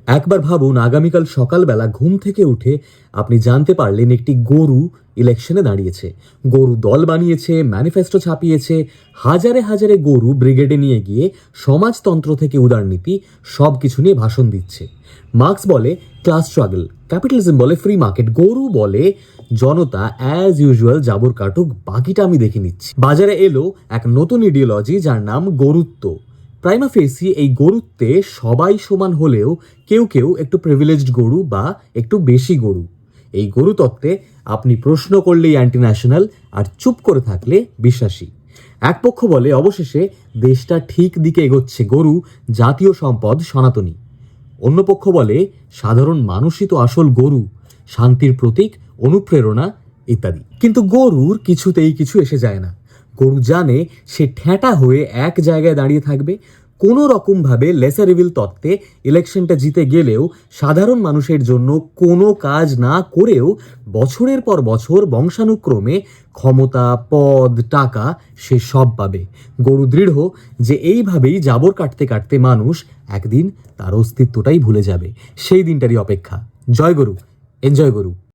একবার ভাবুন, আগামীকাল সকালবেলা ঘুম থেকে উঠে আপনি জানতে পারলেন একটি গরু ইলেকশনে দাঁড়িয়েছে। গরু দল বানিয়েছে, ম্যানিফেস্টো ছাপিয়েছে, হাজারে হাজারে গরু ব্রিগেডে নিয়ে গিয়ে সমাজতন্ত্র থেকে উদারনীতি সব কিছু নিয়ে ভাষণ দিচ্ছে। মার্কস বলে ক্লাস স্ট্রাগল, ক্যাপিটালিজম বলে ফ্রি মার্কেট, গরু বলে জনতা অ্যাজ ইউজুয়াল জাবর কাটুক, বাকিটা আমি দেখে নিচ্ছি। বাজারে এলো এক নতুন ইডিওলজি যার নাম গরুত্ব। প্রাইমা ফেসি এই গরুত্বে সবাই সমান হলেও কেউ কেউ একটু প্রিভিলেজড গরু বা একটু বেশি গরু। এই গরু তত্ত্বে আপনি প্রশ্ন করলেই অ্যান্টি ন্যাশনাল, আর চুপ করে থাকলে বিশ্বাসী। এক পক্ষ বলে অবশেষে দেশটা ঠিক দিকে এগোচ্ছে, গরু জাতীয় সম্পদ, সনাতনী। অন্য পক্ষ বলে সাধারণ মানুষই তো আসল গরু, শান্তির প্রতীক, অনুপ্রেরণা ইত্যাদি। কিন্তু গরুর কিছুতেই কিছু এসে যায় না। গরু জানে সে ঠ্যাঁটা হয়ে এক জায়গায় দাঁড়িয়ে থাকবে। কোনো রকমভাবে লেসার ইভিল তত্ত্বে ইলেকশনটা জিতে গেলেও সাধারণ মানুষের জন্য কোনো কাজ না করেও বছরের পর বছর বংশানুক্রমে ক্ষমতা, পদ, টাকা সে সব পাবে। গরু দৃঢ় যে এইভাবেই জাবর কাটতে কাটতে মানুষ একদিন তার অস্তিত্বটাই ভুলে যাবে। সেই দিনটারই অপেক্ষা। জয় গরু, এনজয় গরু।